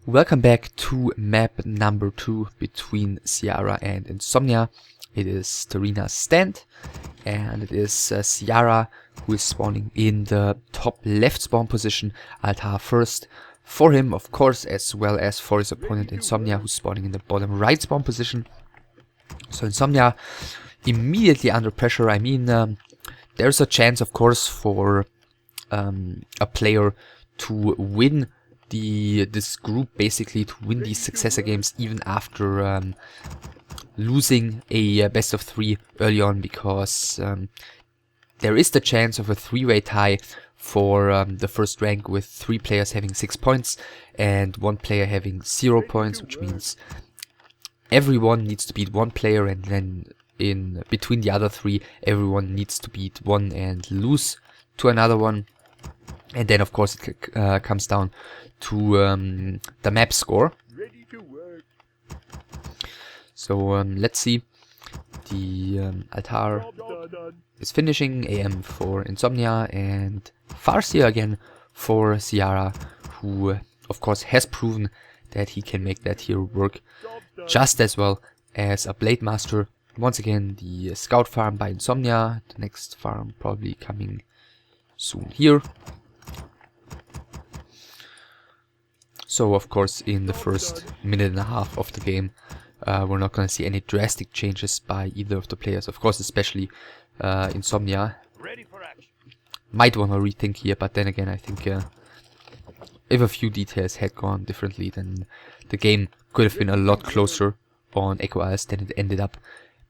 Welcome back to map number 2 between Ciara and Insomnia. It is Tarina's stand, and it is Ciara who is spawning in the top left spawn position, altar first for him, of course, as well as for his opponent Insomnia, who's spawning in the bottom right spawn position. So Insomnia immediately under pressure. I mean, there's a chance, of course, for a player to win this group, basically to win these successor games even after losing a best of 3 early on, because there is the chance of a 3-way tie for the first rank, with 3 players having 6 points and 1 player having 0 points, which means everyone needs to beat 1 player, and then in between the other 3 everyone needs to beat 1 and lose to another one. And then of course it comes down to the map score. So let's see. The altar is finishing, IEM for Insomnia, and Farseer again for Ciara, who of course has proven that he can make that here work just as well as a Blade Master. Once again, the scout farm by Insomnia, the next farm probably coming soon here. So of course in the first minute and a half of the game we're not going to see any drastic changes by either of the players. Of course, especially Insomnia might want to rethink here, but then again I think if a few details had gone differently, then the game could have been a lot closer on Echo Isles than it ended up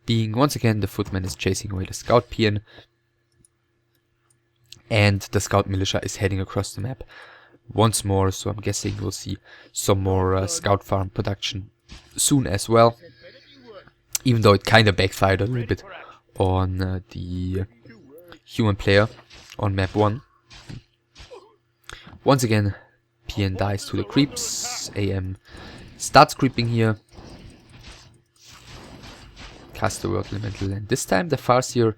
being. Once again, the footman is chasing away the scout peon, and the scout militia is heading across the map once more, so I'm guessing we'll see some more scout farm production soon as well, even though it kind of backfired a little bit on the human player on map 1. Once again, PN dies to the creeps, IEM starts creeping here, cast the world elemental, and this time the Farseer,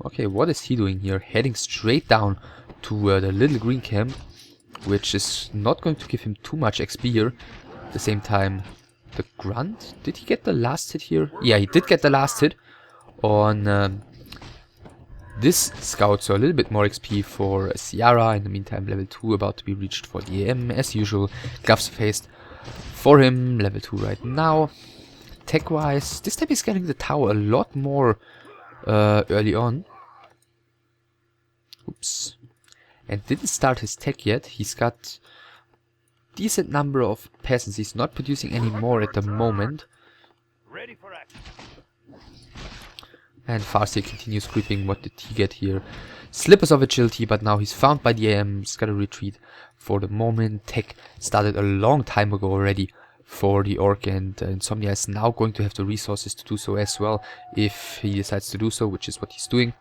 okay, what is he doing here? Heading straight down to the little green camp, which is not going to give him too much XP here. At the same time, the grunt, did he get the last hit here? Yeah, he did get the last hit on this scout, so a little bit more XP for Ciara. In the meantime, level 2 about to be reached for the IEM as usual. Gloves of haste for him, level 2 right now. Tech wise, this time he's getting the tower a lot more early on. Oops. And didn't start his tech yet. He's got decent number of peasants. He's not producing any more at the moment. And Farseer continues creeping. What did he get here? Slippers of agility, but now he's found by the IEM. He's got to retreat for the moment. Tech started a long time ago already for the orc, and Insomnia is now going to have the resources to do so as well, if he decides to do so, which is what he's doing.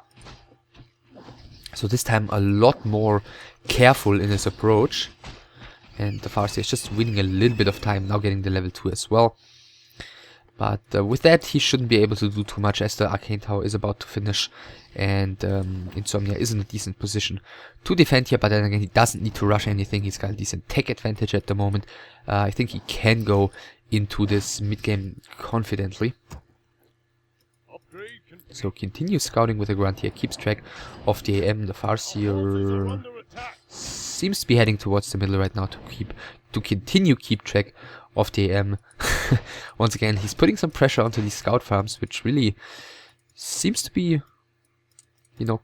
So this time a lot more careful in his approach, and the Farseer is just winning a little bit of time, now getting the level 2 as well. But with that he shouldn't be able to do too much, as the Arcane Tower is about to finish, and Insomnia is in a decent position to defend here, but then again he doesn't need to rush anything. He's got a decent tech advantage at the moment. I think he can go into this mid-game confidently. So continue scouting with the grunt here, keeps track of the IEM. The Farseer seems to be heading towards the middle right now to continue keep track of the IEM. Once again, he's putting some pressure onto these scout farms, which really seems to be, you know,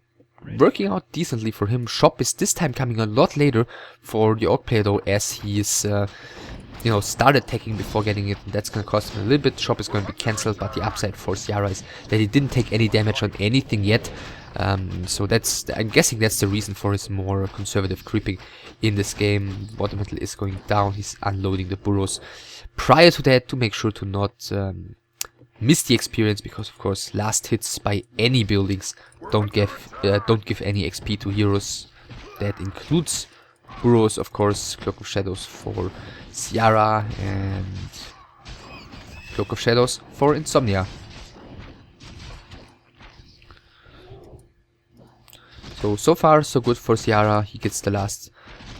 working out decently for him. Shop is this time coming a lot later for the orc player though, as he's you know, started attacking before getting it. That's going to cost him a little bit. Shop is going to be cancelled, but the upside for Ciara is that he didn't take any damage on anything yet. So that's, I'm guessing that's the reason for his more conservative creeping in this game. Water metal is going down. He's unloading the burrows prior to that to make sure to not miss the experience, because of course last hits by any buildings don't give any XP to heroes. That includes burrows, of course. Cloak of Shadows for Ciara and Cloak of Shadows for Insomnia. So far so good for Ciara. He gets the last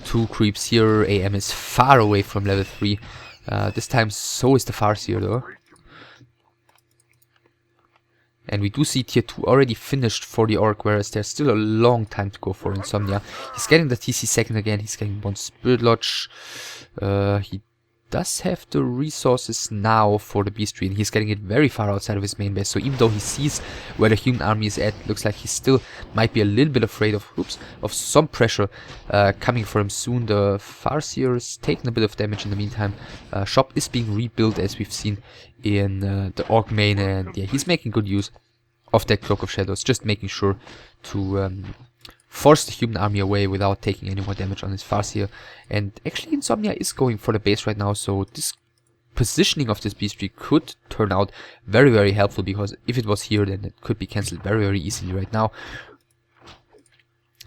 2 creeps here. AM is far away from level 3. This time so is the Farseer though. And we do see tier 2 already finished for the Orc, whereas there's still a long time to go for Insomnia. He's getting the TC second again, he's getting 1 Spirit Lodge. He does have the resources now for the Beastry, and he's getting it very far outside of his main base. So even though he sees where the human army is at, looks like he still might be a little bit afraid of some pressure coming for him soon. The Farseer is taking a bit of damage in the meantime. Shop is being rebuilt, as we've seen in the Orc main, and yeah, he's making good use of that Cloak of Shadows, just making sure to force the human army away without taking any more damage on his Farseer. And actually Insomnia is going for the base right now, so this positioning of this Beastry could turn out very, very helpful, because if it was here, then it could be cancelled very, very easily right now.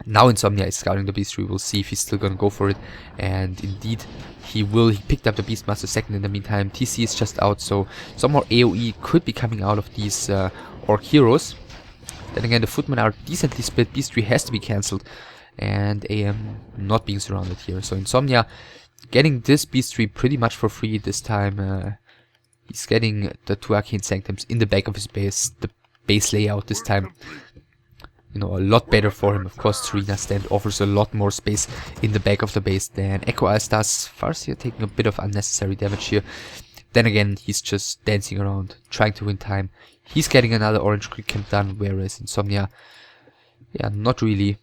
Now Insomnia is scouting the Beastry. We'll see if he's still gonna go for it, and indeed he will. He picked up the Beastmaster second in the meantime. TC is just out, so some more AoE could be coming out of these Orc heroes. Then again, the Footmen are decently split. Beastry has to be cancelled, and AM not being surrounded here. So Insomnia getting this Beastry pretty much for free this time. He's getting the 2 Arcane Sanctums in the back of his base. The base layout this time, you know, a lot better for him. Of course, Serena Stand offers a lot more space in the back of the base than Echo Eyes does. Farseer taking a bit of unnecessary damage here. Then again, he's just dancing around, trying to win time. He's getting another orange creep camp done, whereas Insomnia, yeah, not really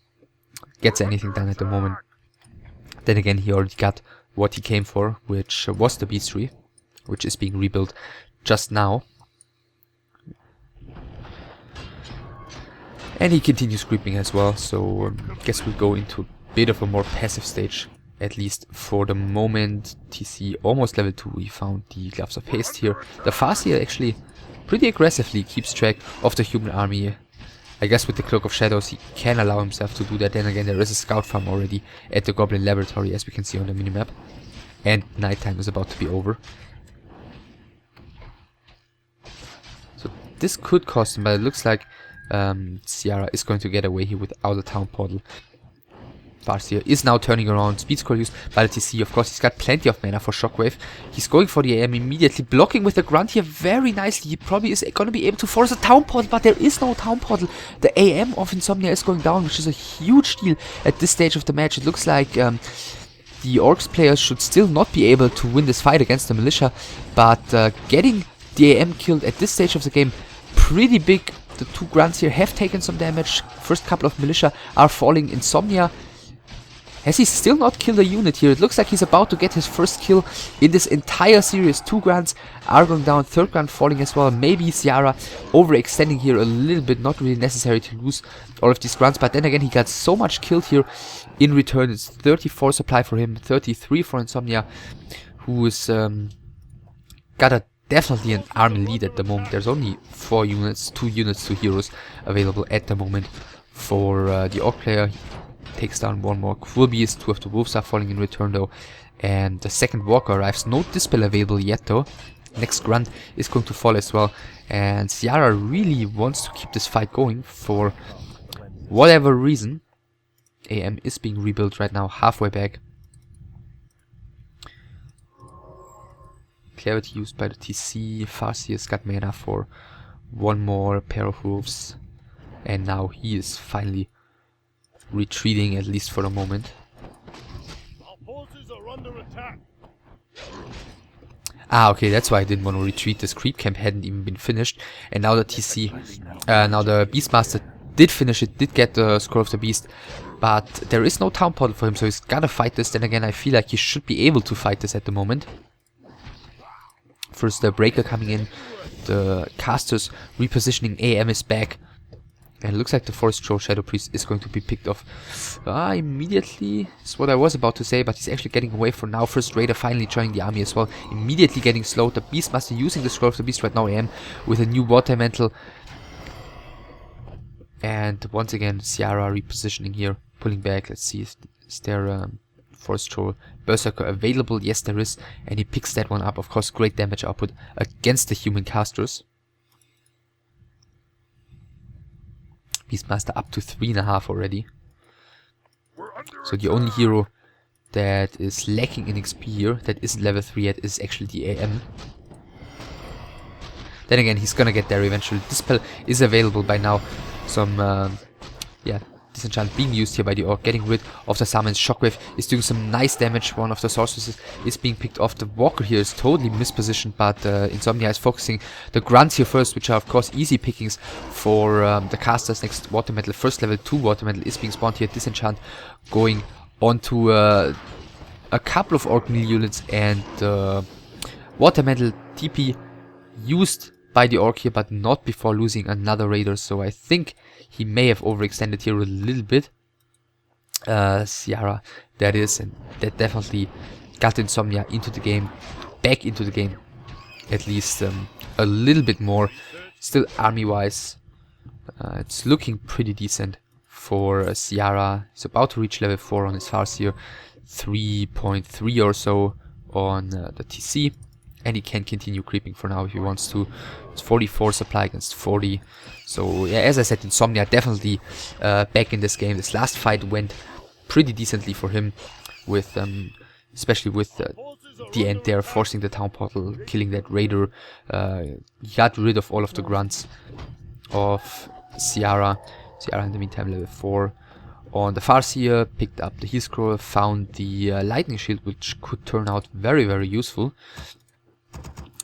gets anything done at the moment. Then again, he already got what he came for, which was the Beastry, which is being rebuilt just now. And he continues creeping as well, so guess we'll go into a bit of a more passive stage, at least for the moment. TC almost level 2, we found the Gloves of Haste here. The Farseer actually pretty aggressively keeps track of the human army. I guess with the Cloak of Shadows he can allow himself to do that. Then again, there is a scout farm already at the Goblin Laboratory, as we can see on the minimap. And nighttime is about to be over. So this could cost him, but it looks like Ciara is going to get away here without a town portal. Farseer is now turning around. Speed scroll used by the TC. Of course, he's got plenty of mana for Shockwave. He's going for the AM immediately, blocking with the Grunt here very nicely. He probably is going to be able to force a town portal, but there is no town portal. The AM of Insomnia is going down, which is a huge deal at this stage of the match. It looks like the Orcs players should still not be able to win this fight against the Militia, but getting the AM killed at this stage of the game, pretty big. The 2 Grunts here have taken some damage. First couple of Militia are falling. Insomnia, has he still not killed a unit here? It looks like he's about to get his first kill in this entire series. 2 Grunts are going down, 3rd Grunt falling as well. Maybe Ciara overextending here a little bit, not really necessary to lose all of these Grunts, but then again he got so much killed here in return. It's 34 supply for him, 33 for Insomnia, who is got definitely an army lead at the moment. There's only 4 units, 2 units, 2 heroes available at the moment for the Orc player. Takes down 1 more Cruel Beast. 2 of the Wolves are falling in return though, and the 2nd Walker arrives. No Dispel available yet though. Next Grunt is going to fall as well, and Ciara really wants to keep this fight going for whatever reason. AM is being rebuilt right now, halfway back. Clarity used by the TC. Farseer's got mana for 1 more pair of wolves, and now he is finally retreating, at least for the moment. Our forces are under attack. Ah, okay, that's why I didn't want to retreat. This creep camp hadn't even been finished, and now the TC, now the Beastmaster did finish it, did get the Scroll of the Beast, but there is no town portal for him, so he's gotta fight this. Then again, I feel like he should be able to fight this at the moment. First the Breaker coming in, the casters repositioning. AM is back, and it looks like the Forest Troll Shadow Priest is going to be picked off immediately. That's what I was about to say, but he's actually getting away for now. First Raider finally joining the army as well, immediately getting slowed. The Beastmaster using the Scroll of the Beast right now. AM with a new Water Mantle, and once again Ciara repositioning here, pulling back. Let's see if is there Forest Troll Berserker available. Yes, there is, and he picks that one up. Of course, great damage output against the human casters. Beastmaster up to 3.5 already. So the only hero that is lacking in XP here, that isn't level 3 yet, is actually the IEM. Then again, he's gonna get there eventually. Dispel is available by now. Some, yeah, disenchant being used here by the orc, getting rid of the summons. Shockwave is doing some nice damage. One of the sorceresses is being picked off. The walker here is totally mispositioned, but Insomnia is focusing the grunts here first, which are of course easy pickings for the casters. Next water metal, first level 2 water metal is being spawned here. Disenchant going onto a couple of orc melee units, and water metal TP used by the orc here, but not before losing another raider, so I think he may have overextended here a little bit. Ciara, that is, and that definitely got Insomnia into the game, back into the game, at least a little bit more. Still army-wise, it's looking pretty decent for Ciara. He's about to reach level 4 on his farce here, 3.3 or so on the TC. And he can continue creeping for now if he wants to. It's 44 supply against 40. So yeah, as I said, Insomnia definitely back in this game. This last fight went pretty decently for him, with especially with the end there, forcing the town portal, killing that raider. He got rid of all of the grunts of Ciara. Ciara in the meantime level 4. On the farce here, picked up the heal scroll, found the lightning shield, which could turn out very, very useful.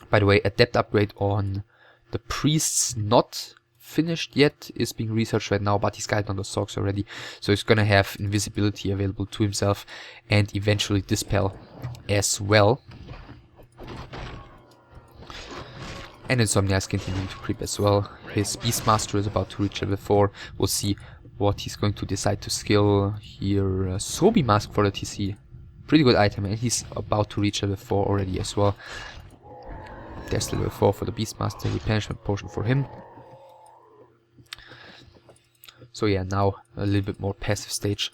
By the way, a depth upgrade on the priests not finished yet, is being researched right now, but he's got it on the socks already, so he's gonna have invisibility available to himself, and eventually dispel as well. And Insomnia is continuing to creep as well. His Beastmaster is about to reach level 4. We'll see what he's going to decide to skill here. Sobi Mask for the TC, pretty good item, and he's about to reach level 4 already as well. There's level 4 for the Beastmaster, replenishment potion for him. So yeah, now a little bit more passive stage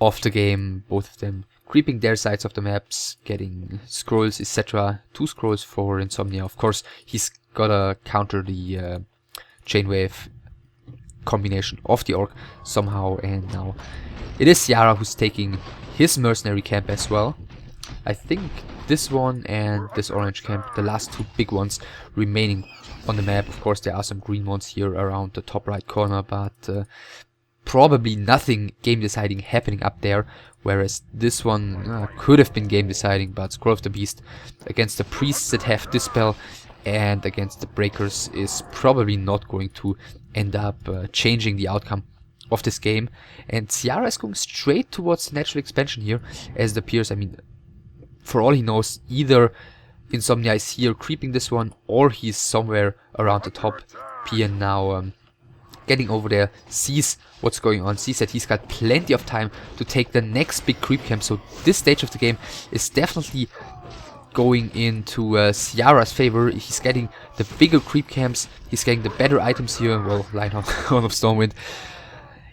of the game. Both of them creeping their sides of the maps, getting scrolls, etc. 2 scrolls for Insomnia. Of course, he's gotta counter the chainwave combination of the orc somehow, and now it is Ciara who's taking his mercenary camp as well. I think this one and this orange camp, the last 2 big ones remaining on the map. Of course, there are some green ones here around the top right corner, but probably nothing game deciding happening up there. Whereas this one could have been game deciding, but Scroll of the Beast against the priests that have Dispel and against the breakers is probably not going to end up changing the outcome of this game. And Ciara is going straight towards natural expansion here, as it appears. I mean, for all he knows, either Insomnia is here creeping this one, or he's somewhere around the top. Pian now getting over there, sees what's going on, sees that he's got plenty of time to take the next big creep camp. So this stage of the game is definitely going into Ciara's favor. He's getting the bigger creep camps, he's getting the better items here. Well, line on of Stormwind.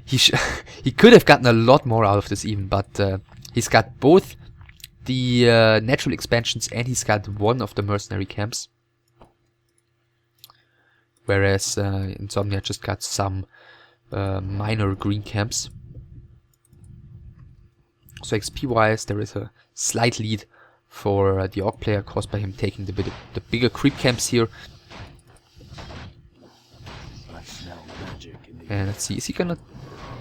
He could have gotten a lot more out of this even, but he's got both the natural expansions and he's got one of the mercenary camps. Whereas Insomnia just got some minor green camps. So XP wise there is a slight lead for the orc player, caused by him taking the bigger creep camps here. And let's see, is he gonna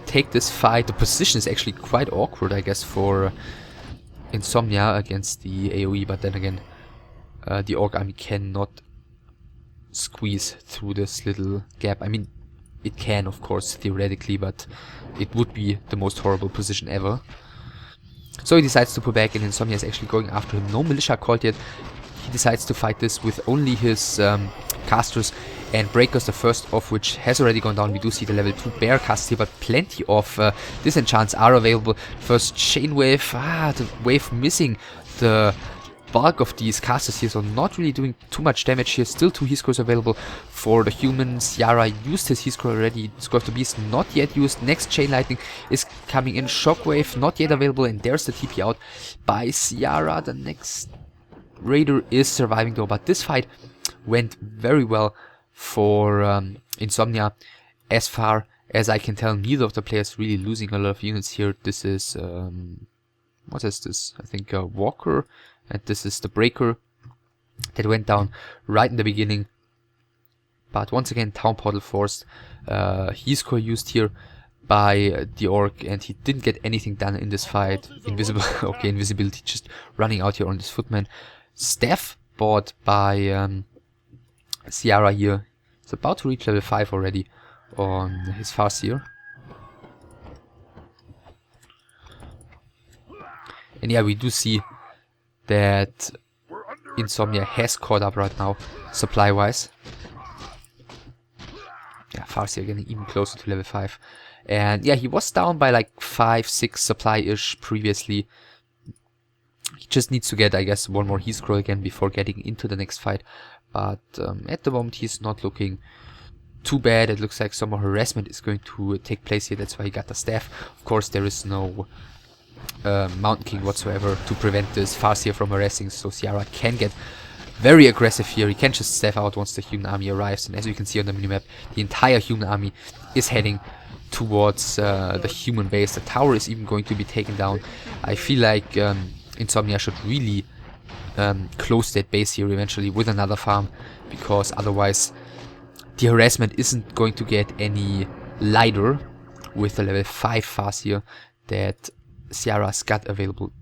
take this fight? The position is actually quite awkward, I guess, for Insomnia against the AoE, but then again, the orc army cannot squeeze through this little gap. I mean, it can, of course, theoretically, but it would be the most horrible position ever. So he decides to pull back, and Insomnia is actually going after him. No militia called yet. He decides to fight this with only his casters and breakers, the first of which has already gone down. We do see the level 2 bear cast here, but plenty of disenchants are available. First chain wave, the wave missing the bulk of these casters here, so not really doing too much damage here. Still 2 heal scrolls available for the humans. Ciara used his heal scroll already. Scroll of the Beast not yet used. Next chain lightning is coming in. Shockwave not yet available, and there's the TP out by Ciara. The next raider is surviving though, but this fight went very well for Insomnia. As far as I can tell, neither of the players really losing a lot of units here. This is what is this? I think a walker, and this is the breaker that went down right in the beginning. But once again, town portal forced. He's core used here by the orc, and he didn't get anything done in this fight. Invisible, okay, invisibility just running out here on this footman. Staff bought by Ciara here. It's about to reach level 5 already on his Farseer. And yeah, we do see that Insomnia has caught up right now, supply-wise. Yeah, Farseer getting even closer to level 5. And yeah, he was down by like 5-6 supply-ish previously. He just needs to get, I guess, one more heal scroll again before getting into the next fight. But at the moment he's not looking too bad. It looks like some more harassment is going to take place here. That's why he got the staff. Of course, there is no Mountain King whatsoever to prevent this Farseer from harassing, so Ciara can get very aggressive here. He can just staff out once the human army arrives, and as you can see on the minimap, the entire human army is heading towards the human base. The tower is even going to be taken down. I feel like Insomnia should really close that base here eventually with another farm, because otherwise the harassment isn't going to get any lighter with the level 5 Farseer that Ciara's got available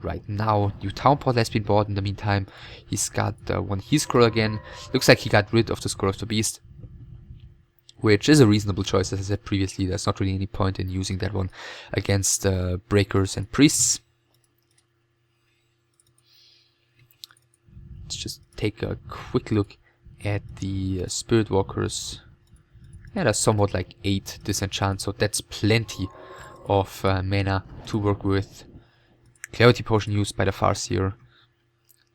right now. New town portal has been bought in the meantime. He's got one heal scroll again. Looks like he got rid of the Scroll of the Beast, which is a reasonable choice. As I said previously, there's not really any point in using that one against breakers and priests. Let's just take a quick look at the Spirit Walkers. Yeah, there's somewhat like 8 disenchant, so that's plenty of mana to work with. Clarity Potion used by the Farseer.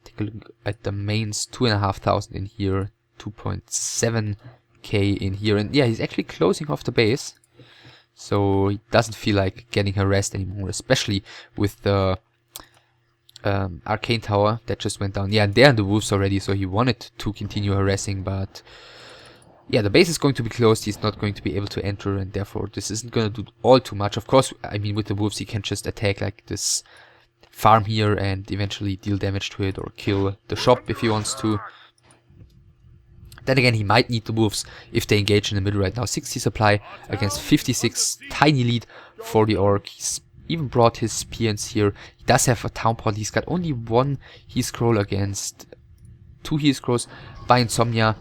Take a look at the mains, 2,500 in here, 2.7k in here, and yeah, he's actually closing off the base, so he doesn't feel like getting harassed anymore, especially with the Arcane Tower that just went down. Yeah, they're in the wolves already, so he wanted to continue harassing, but yeah, the base is going to be closed. He's not going to be able to enter, and therefore this isn't going to do all too much. Of course, I mean, with the wolves he can just attack like this farm here and eventually deal damage to it or kill the shop if he wants to. Then again, he might need the wolves if they engage in the middle right now. 60 supply against 56, tiny lead for the orc. He's even brought his spears here. He does have a town portal. He's got only one heal scroll against 2 heal scrolls by Insomnia.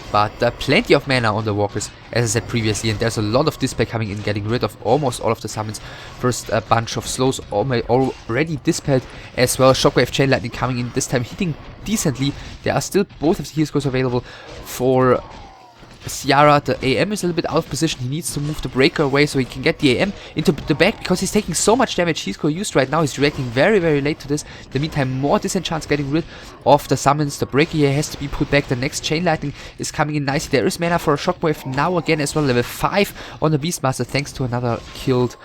But plenty of mana on the walkers, as I said previously, and there's a lot of display coming in, getting rid of almost all of the summons. First a bunch of slows already dispelled as well. Shockwave Chain Lightning coming in, this time hitting decently. There are still both of the heal scrolls available for Ciara. The AM is a little bit out of position. He needs to move the breaker away so he can get the AM into the back, because he's taking so much damage. He's used right now. He's reacting very, very late to this. In the meantime, more disenchants getting rid of the summons. The breaker here has to be put back. The next Chain Lightning is coming in nicely. There is mana for a Shockwave now again as well. Level 5 on the Beastmaster thanks to another killed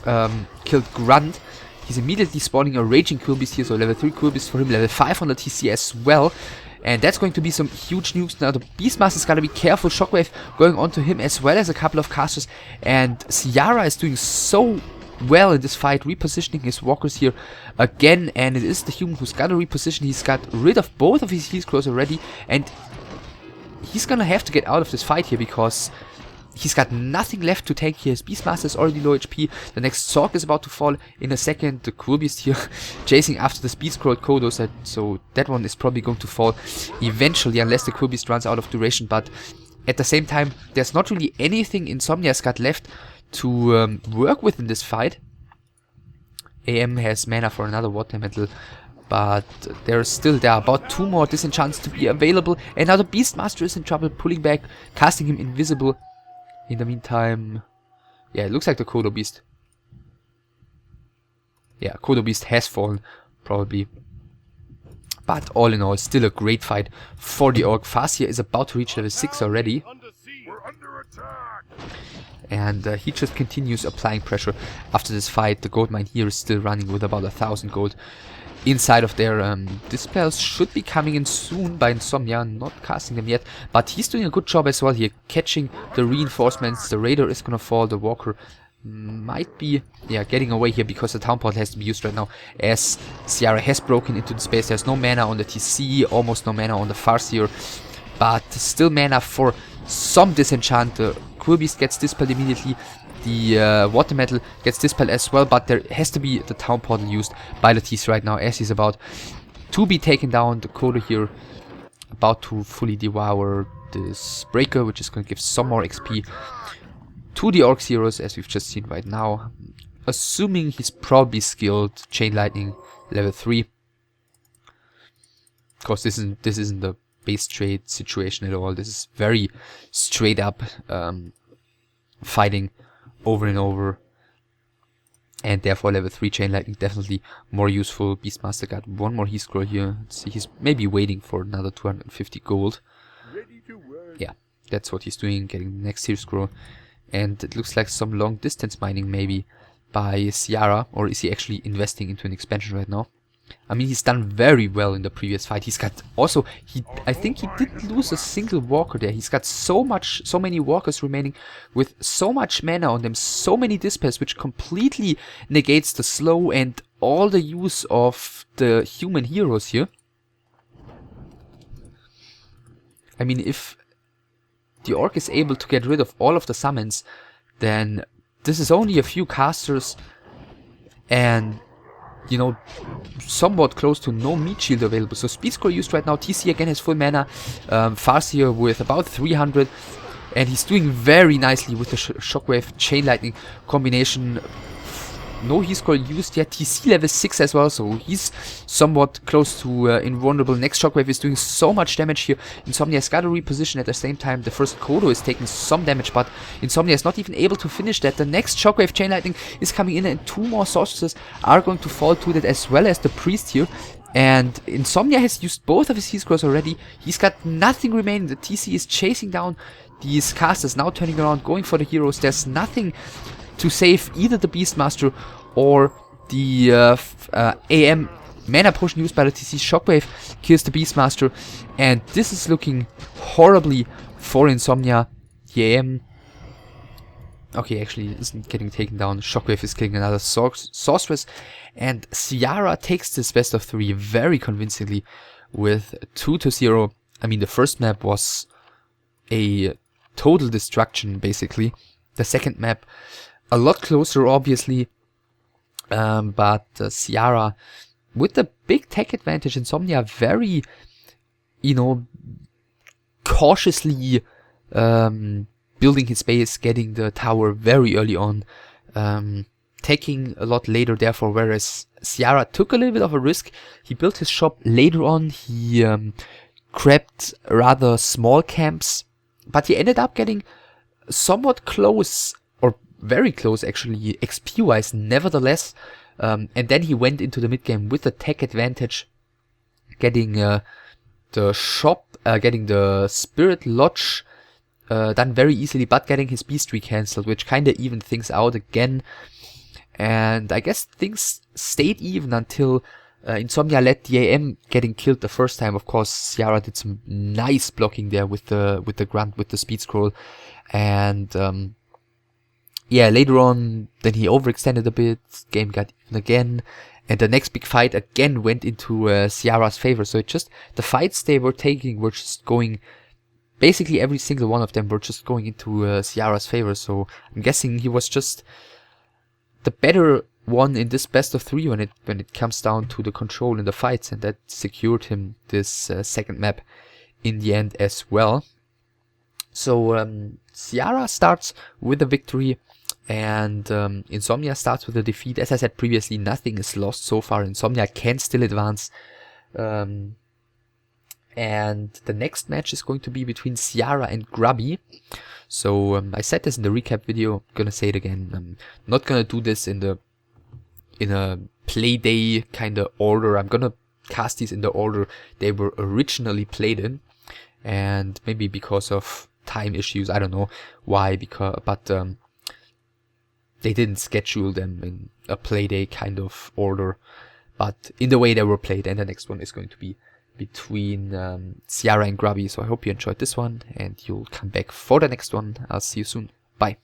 Grunt. He's immediately spawning a Raging Quillbeast here, so level 3 Quillbeast for him. Level 5 on the TC as well. And that's going to be some huge nukes. Now the Beastmaster's gotta be careful. Shockwave going onto him as well as a couple of casters. And Ciara is doing so well in this fight, repositioning his walkers here again. And it is the human who's gotta reposition. He's got rid of both of his heal scrolls already. And he's gonna have to get out of this fight here, because he's got nothing left to tank here. His Beastmaster is already low HP. The next Sork is about to fall in a second. The Quillbeast here chasing after the Speed Scroll Kodos, so that one is probably going to fall eventually, unless the Quillbeast runs out of duration. But at the same time, there's not really anything Insomnia's got left to work with in this fight. AM has mana for another Water Elemental, but there are about 2 more disenchants to be available. And now the Beastmaster is in trouble, pulling back, casting him invisible. In the meantime, yeah, it looks like the Kodo Beast. Yeah, Kodo Beast has fallen, probably. But all in all, still a great fight for the Orc. Farseer is about to reach level 6 already. And he just continues applying pressure after this fight. The gold mine here is still running with about 1,000 gold inside of there. Dispels should be coming in soon by Insomnia, not casting them yet, but he's doing a good job as well here, catching the reinforcements. The Raider is gonna fall, the Walker might be, yeah, getting away here because the town portal has to be used right now, as Ciara has broken into the space. There's no mana on the TC, almost no mana on the Farseer, but still mana for some disenchant. The Cruel Beast gets dispelled immediately, the Water Metal gets dispelled as well, but there has to be the town portal used by the TC right now, as he's about to be taken down. The Kodo here about to fully devour this Breaker, which is going to give some more XP to the Orc Heroes, as we've just seen right now. Assuming he's probably skilled Chain Lightning level 3. Of course, this isn't the base trade situation at all. This is very straight up fighting over and over. And therefore level 3 Chain Lightning definitely more useful. Beastmaster got one more heat scroll here. Let's see, he's maybe waiting for another 250 gold. Yeah, that's what he's doing, getting the next heat scroll. And it looks like some long distance mining maybe by Ciara, or is he actually investing into an expansion right now? I mean, he's done very well in the previous fight. He's got also, I think he didn't lose a single walker there. He's got so many walkers remaining with so much mana on them, so many dispels, which completely negates the slow and all the use of the human heroes here. I mean, if the Orc is able to get rid of all of the summons, then this is only a few casters and, you know, somewhat close to no meat shield available. So Speed Scroll used right now. TC again has full mana. Farseer with about 300, and he's doing very nicely with the Shockwave Chain Lightning combination. No heat scroll used yet. TC level 6 as well, so he's somewhat close to invulnerable. Next Shockwave is doing so much damage here. Insomnia's got to reposition at the same time. The first Kodo is taking some damage, but Insomnia is not even able to finish that. The next Shockwave Chain Lightning is coming in, and 2 more sorceresses are going to fall to that, as well as the Priest here. And Insomnia has used both of his heat scrolls already. He's got nothing remaining. The TC is chasing down these casters, now turning around, going for the heroes. There's nothing to save either the Beastmaster or the IEM mana potion used by the TC. Shockwave kills the Beastmaster, and this is looking horribly for Insomnia. The IEM, okay, actually isn't getting taken down. Shockwave is killing another sorceress, and Ciara takes this best of 3 very convincingly with 2-0. I mean, the first map was a total destruction, basically. The second map, a lot closer, obviously, but Ciara, with the big tech advantage, Insomnia very, you know, cautiously building his base, getting the tower very early on, taking a lot later, therefore, whereas Ciara took a little bit of a risk. He built his shop later on, he grabbed rather small camps, but he ended up getting somewhat close, or very close actually, XP wise, nevertheless. And then he went into the mid game with the tech advantage, getting the shop, getting the Spirit Lodge done very easily, but getting his Beast Tree cancelled, which kinda evened things out again. And I guess things stayed even until Insomnia let the IEM getting killed the first time. Of course, Ciara did some nice blocking there with the grunt, with the speed scroll, and yeah, later on, then he overextended a bit. Game got even again, and the next big fight again went into Ciara's favor. So it just, the fights they were taking were just going, basically every single one of them were just going into Ciara's favor. So I'm guessing he was just the better one in this best of 3 when it comes down to the control in the fights, and that secured him this second map in the end as well. So Ciara starts with a victory, and Insomnia starts with a defeat. As I said previously, nothing is lost so far. Insomnia can still advance. And the next match is going to be between Ciara and Grubby. So I said this in the recap video, I'm gonna say it again. I'm not gonna do this in a play day kind of order. I'm gonna cast these in the order they were originally played in, and maybe because of time issues, I don't know why, but they didn't schedule them in a play day kind of order, but in the way they were played. And the next one is going to be between Ciara and Grubby. So I hope you enjoyed this one, and you'll come back for the next one. I'll see you soon. Bye.